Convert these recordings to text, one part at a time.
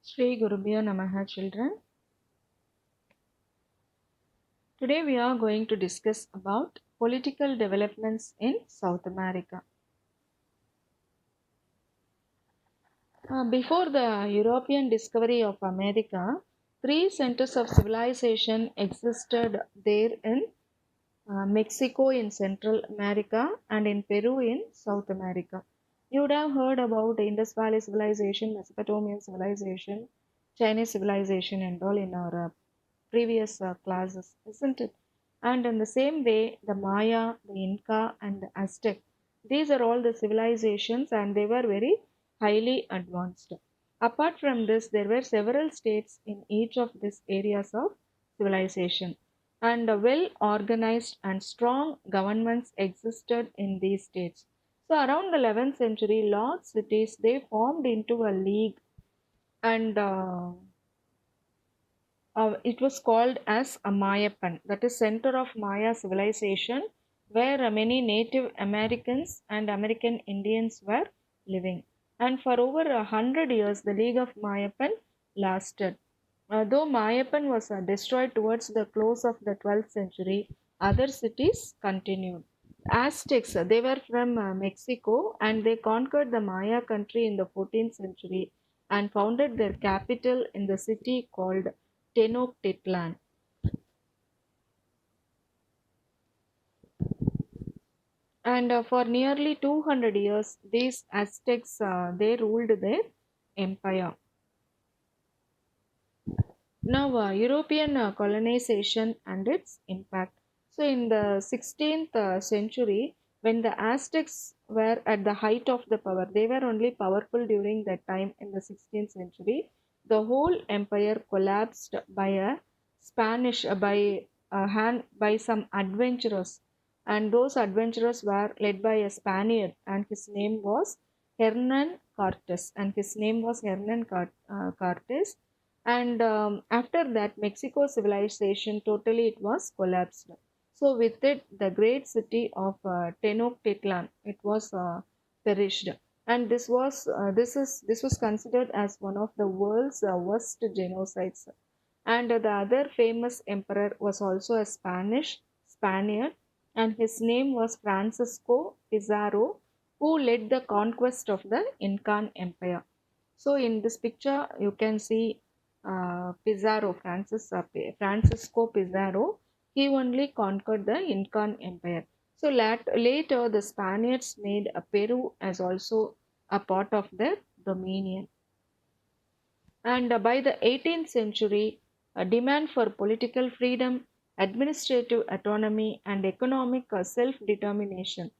Shri Gurubhyo Namaha, children. Today we are going to discuss about political developments in South America. Before the European discovery of America, three centers of civilization existed there in Mexico in Central America and in Peru in South America. You would have heard about Indus Valley civilization, Mesopotamian civilization, Chinese civilization and all in our previous classes, isn't it? And in the same way, the Maya, the Inca, and the Aztec, these are all the civilizations and they were very highly advanced. Apart from this, there were several states in each of these areas of civilization, and well organized and strong governments existed in these states. So, around the 11th century, large cities they formed into a league and it was called as a Mayapan, that is center of Maya civilization, where many Native Americans and American Indians were living. And for over 100 years, the League of Mayapan lasted. Though Mayapan was destroyed towards the close of the 12th century, other cities continued. Aztecs, they were from Mexico and they conquered the Maya country in the 14th century and founded their capital in the city called Tenochtitlan. And for nearly 200 years, these Aztecs they ruled their empire. Now, European colonization and its impact. So, in the 16th century, when the Aztecs were at the height of the power, they were only powerful during that time in the 16th century. The whole empire collapsed by a Spanish, by some adventurers, and those adventurers were led by a Spaniard, and his name was Hernan Cortes, Cortes, and after that Mexico civilization totally it was collapsed. So with it the great city of Tenochtitlan it was perished, and this was considered as one of the world's worst genocides. And the other famous emperor was also a Spaniard, and his name was Francisco Pizarro, who led the conquest of the Incan Empire. So in this picture, you can see Francisco Pizarro. He only conquered the Incan Empire. So later, the Spaniards made Peru as also a part of their dominion. And by the 18th century, a demand for political freedom, administrative autonomy, and economic self determination.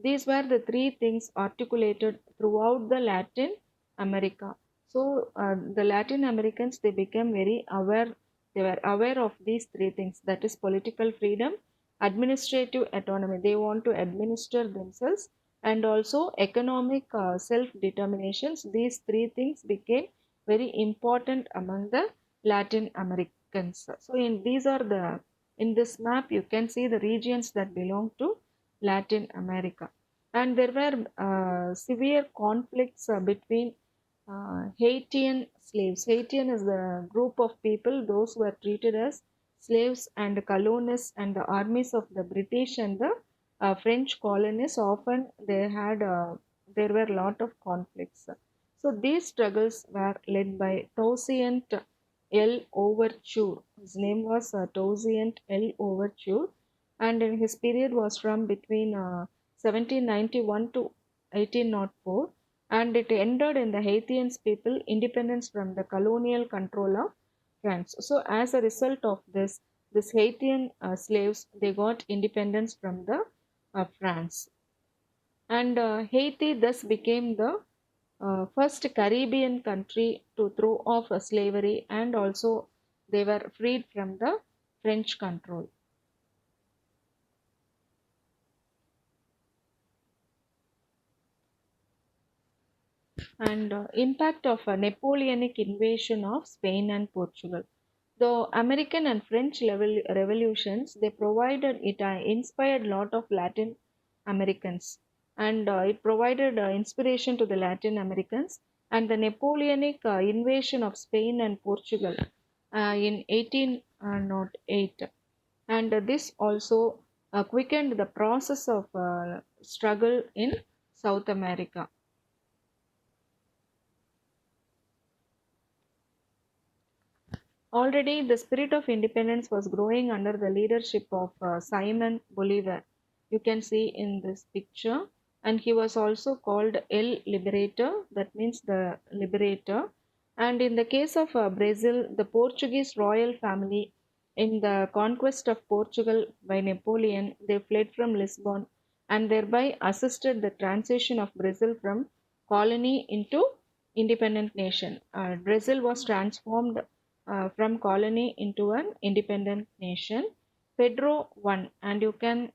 These were the three things articulated throughout the Latin America. So, the Latin Americans they became very aware, they were aware of these three things, that is, political freedom, administrative autonomy, they want to administer themselves, and also economic self determinations. These three things became very important among the Latin Americans. So in this map you can see the regions that belong to Latin America, and there were severe conflicts between Haitian slaves. Haitian is the group of people those who were treated as slaves, and colonists and the armies of the British and the French colonists. Often there were a lot of conflicts. So these struggles were led by Toussaint Overture. His name was Toussaint Overture, and in his period was from between 1791 to 1804, and it ended in the Haitian people independence from the colonial control of France. So as a result of this, this Haitian slaves they got independence from the France, and Haiti thus became the first Caribbean country to throw off slavery, and also they were freed from the French control. And impact of a Napoleonic invasion of Spain and Portugal. The American and French revolutions they provided it inspired lot of Latin Americans, and it provided inspiration to the Latin Americans, and the Napoleonic invasion of Spain and Portugal in 1808. And this also quickened the process of struggle in South America. Already, the spirit of independence was growing under the leadership of Simon Bolivar. You can see in this picture, and he was also called El Liberator, that means the liberator. And in the case of Brazil, the Portuguese royal family, in the conquest of Portugal by Napoleon, they fled from Lisbon and thereby assisted the transition of Brazil from colony into independent nation. Brazil was transformed from colony into an independent nation. Pedro won, and you can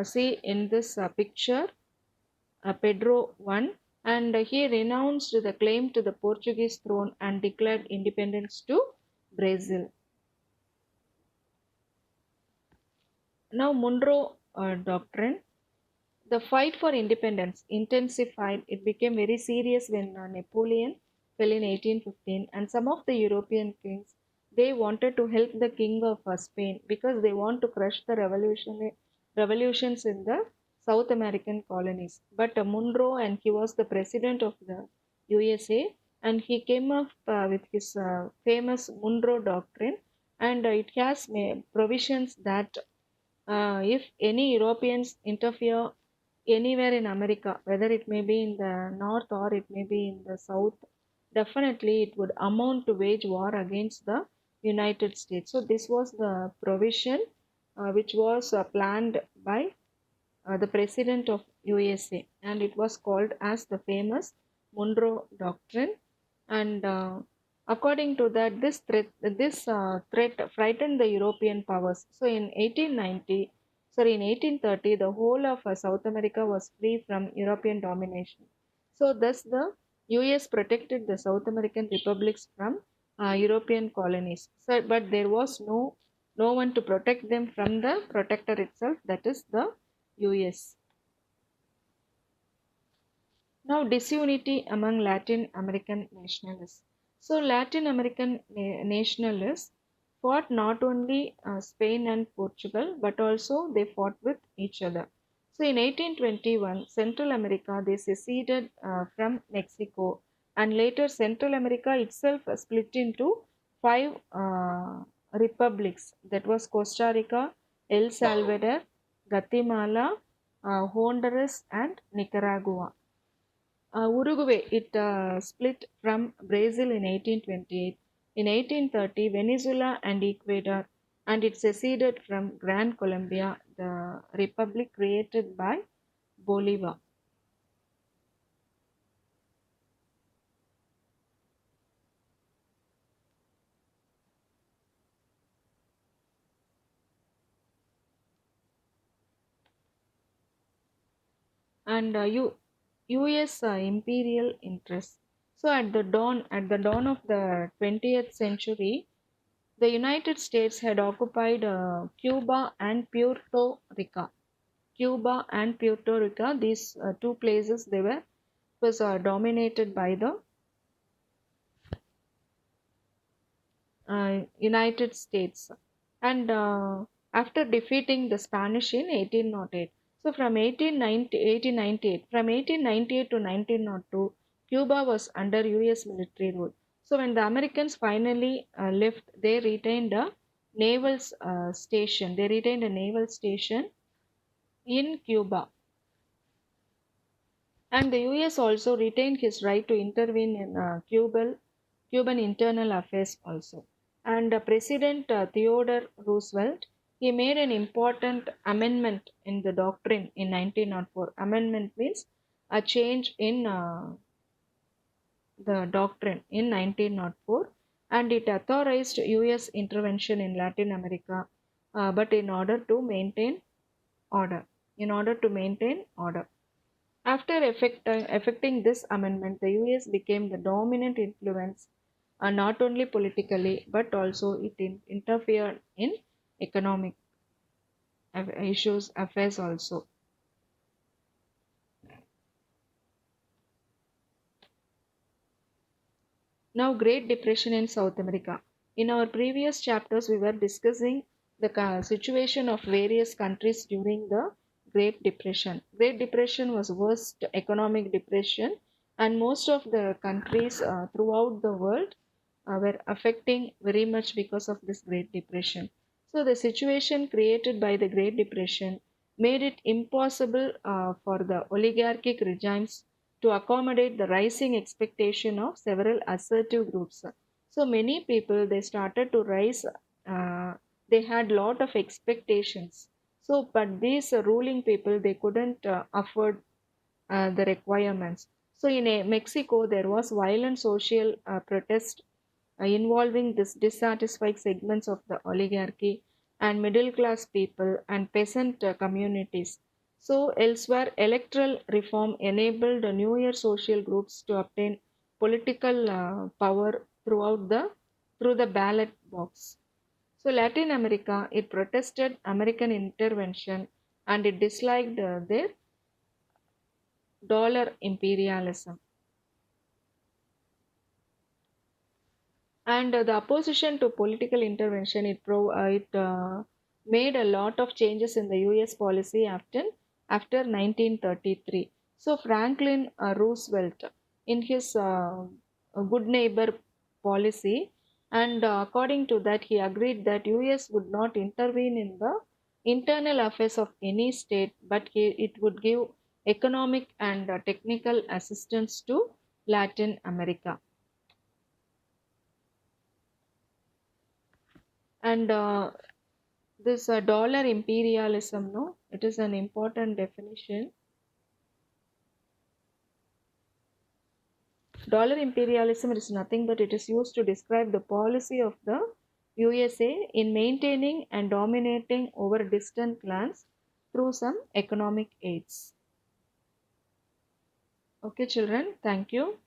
see in this picture, Pedro won, and he renounced the claim to the Portuguese throne and declared independence to Brazil. Now, MUNROE doctrine. The fight for independence intensified. It became very serious when Napoleon fell in 1815, and some of the European kings, they wanted to help the king of Spain because they want to crush the revolutions in the South American colonies. But Monroe, and he was the president of the USA, and he came up with his famous Monroe Doctrine, and it has provisions that if any Europeans interfere anywhere in America, whether it may be in the north or it may be in the south, definitely it would amount to wage war against the United States. So, this was the provision which was planned by the president of USA, and it was called as the famous Monroe Doctrine. And according to that, this threat frightened the European powers. So in 1830, the whole of South America was free from European domination. So thus the US protected the South American republics from European colonies. So, but there was no one to protect them from the protector itself, that is the US. Now, disunity among Latin American nationalists. So, Latin American nationalists fought not only Spain and Portugal, but also they fought with each other. So, in 1821, Central America they seceded from Mexico, and later Central America itself split into five republics. That was Costa Rica, El Salvador, Guatemala, Honduras, and Nicaragua. Uruguay, it split from Brazil in 1828. In 1830, Venezuela and Ecuador, and it seceded from Gran Colombia, the republic created by Bolivar. And U.S. Imperial interests. So at the dawn of the 20th century, the United States had occupied Cuba and Puerto Rico. Cuba and Puerto Rico, these two places, they were was dominated by the United States. And after defeating the Spanish in 1808, so from 1898, from 1898 to 1902, Cuba was under US military rule. So when the Americans finally left, they retained a naval station. They retained a naval station in Cuba. And the US also retained his right to intervene in Cuban internal affairs also. And President Theodore Roosevelt, he made an important amendment in the doctrine in 1904. Amendment means a change in the doctrine in 1904, and it authorized US intervention in Latin America, but in order to maintain order. In order to maintain order. After effecting this amendment, the US became the dominant influence not only politically but also it interfered in economic affairs also. Now, Great Depression in South America. In our previous chapters, we were discussing the situation of various countries during the Great Depression. Great Depression was worst economic depression, and most of the countries throughout the world were affecting very much because of this Great Depression. So, the situation created by the Great Depression made it impossible for the oligarchic regimes to accommodate the rising expectation of several assertive groups. So many people they started to rise. They had lot of expectations. So, but these ruling people they couldn't afford the requirements. So in Mexico, there was violent social protest involving this dissatisfied segments of the oligarchy and middle class people and peasant communities. So elsewhere, electoral reform enabled the newer social groups to obtain political power through the ballot box. So Latin America, it protested American intervention and it disliked their dollar imperialism. And the opposition to political intervention it made a lot of changes in the US policy after 1933. So Franklin Roosevelt in his good neighbor policy, and according to that he agreed that US would not intervene in the internal affairs of any state, but it would give economic and technical assistance to Latin America. And this dollar imperialism, no, it is an important definition. Dollar imperialism is nothing but it is used to describe the policy of the USA in maintaining and dominating over distant lands through some economic aids. Okay, children, thank you.